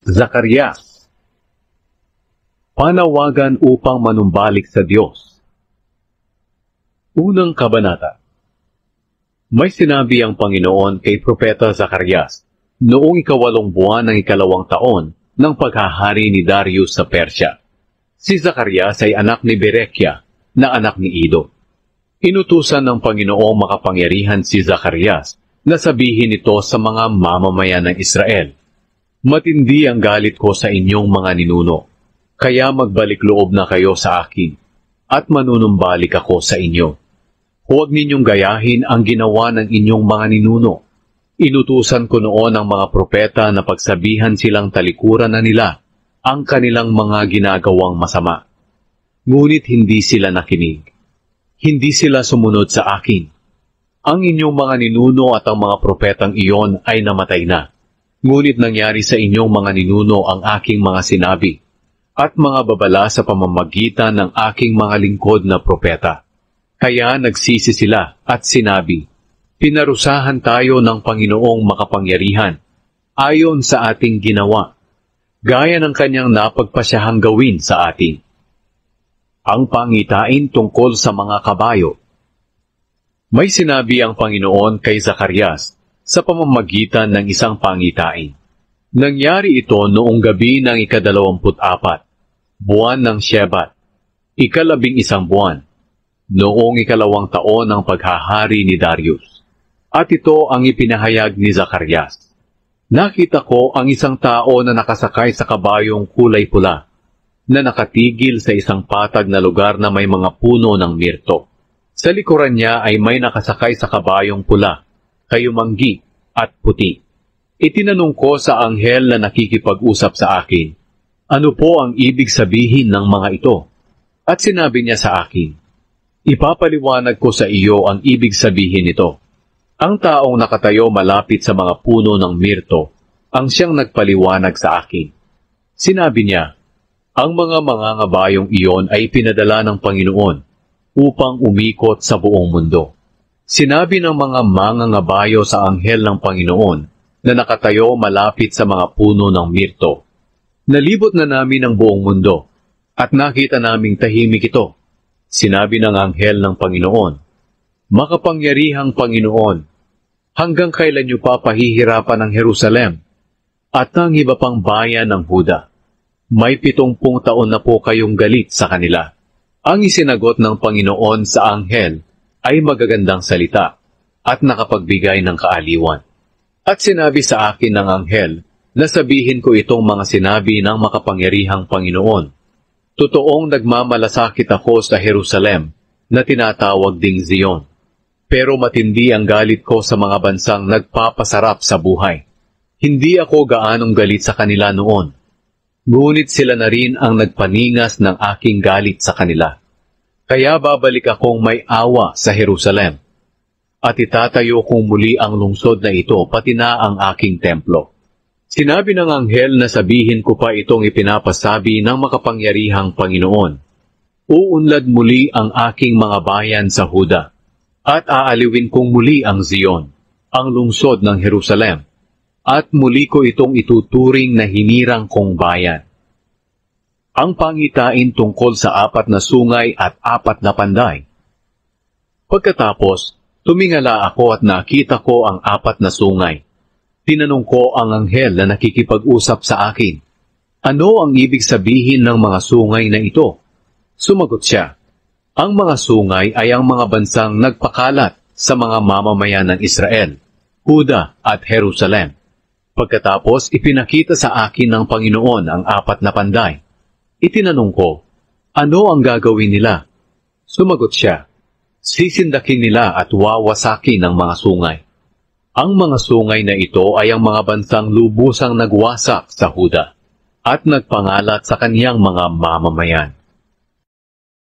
Zacarias. Panawagan upang manumbalik sa Diyos. Unang kabanata. May sinabi ang Panginoon kay Propeta Zacarias noong 8 buwan ng 2 taon ng paghahari ni Darius sa Persya. Si Zacarias ay anak ni Berekia na anak ni Ido. Inutusan ng Panginoong makapangyarihan si Zacarias na sabihin ito sa mga mamamayan ng Israel, "Matindi ang galit ko sa inyong mga ninuno, kaya magbalik loob na kayo sa akin, at manunumbalik ako sa inyo. Huwag ninyong gayahin ang ginawa ng inyong mga ninuno. Inutusan ko noon ang mga propeta na pagsabihan silang talikuran na nila ang kanilang mga ginagawang masama. Ngunit hindi sila nakinig. Hindi sila sumunod sa akin. Ang inyong mga ninuno at ang mga propetang iyon ay namatay na. Ngunit nangyari sa inyong mga ninuno ang aking mga sinabi at mga babala sa pamamagitan ng aking mga lingkod na propeta. Kaya nagsisi sila at sinabi, "Pinarusahan tayo ng Panginoong makapangyarihan ayon sa ating ginawa, gaya ng kanyang napagpasyahang gawin sa atin." Ang pangitain tungkol sa mga kabayo. May sinabi ang Panginoon kay Zacarias sa pamamagitan ng isang pangitain. Nangyari ito noong gabi ng 24, buwan ng Shebat, 11 buwan, noong 2 taon ng paghahari ni Darius. At ito ang ipinahayag ni Zacarias. Nakita ko ang isang tao na nakasakay sa kabayong kulay pula, na nakatigil sa isang patag na lugar na may mga puno ng mirto. Sa likuran niya ay may nakasakay sa kabayong pula, kayumanggi at puti. Itinanong ko sa anghel na nakikipag-usap sa akin, "Ano po ang ibig sabihin ng mga ito?" At sinabi niya sa akin, "Ipapaliwanag ko sa iyo ang ibig sabihin nito. Ang taong nakatayo malapit sa mga puno ng mirto ang siyang nagpaliwanag sa akin." Sinabi niya, "Ang mga mangangabayong iyon ay pinadala ng Panginoon upang umikot sa buong mundo." Sinabi ng mga mangangabayo sa anghel ng Panginoon na nakatayo malapit sa mga puno ng mirto, "Nalibot na namin ang buong mundo at nakita naming tahimik ito." Sinabi ng anghel ng Panginoon, "Makapangyarihang Panginoon, hanggang kailan niyo pa pahihirapan ang Jerusalem at ang iba pang bayan ng Huda? May 70 taon na po kayong galit sa kanila." Ang isinagot ng Panginoon sa anghel ay magagandang salita at nakapagbigay ng kaaliwan. At sinabi sa akin ng anghel na sabihin ko itong mga sinabi ng makapangyarihang Panginoon. "Totoong nagmamalasakit ako sa Jerusalem na tinatawag ding Zion. Pero matindi ang galit ko sa mga bansang nagpapasarap sa buhay. Hindi ako gaanong galit sa kanila noon. Ngunit sila na rin ang nagpaningas ng aking galit sa kanila. Kaya babalik akong may awa sa Jerusalem, at itatayo kong muli ang lungsod na ito pati na ang aking templo." Sinabi ng anghel na sabihin ko pa itong ipinapasabi ng makapangyarihang Panginoon, "Uunlad muli ang aking mga bayan sa Huda, at aaliwin kong muli ang Zion, ang lungsod ng Jerusalem, at muli ko itong ituturing na hinirang kong bayan." Ang pangitain tungkol sa 4 na sungay at 4 na panday. Pagkatapos, tumingala ako at nakita ko ang 4 na sungay. Tinanong ko ang anghel na nakikipag-usap sa akin, "Ano ang ibig sabihin ng mga sungay na ito?" Sumagot siya, "Ang mga sungay ay ang mga bansang nagpakalat sa mga mamamayan ng Israel, Huda at Jerusalem." Pagkatapos, ipinakita sa akin ng Panginoon ang 4 na panday. Itinanong ko, "Ano ang gagawin nila?" Sumagot siya, "Sisindakin nila at wawasakin ang mga sungay." Ang mga sungay na ito ay ang mga bansang lubusang nagwasak sa Huda at nagpangalat sa kaniyang mga mamamayan.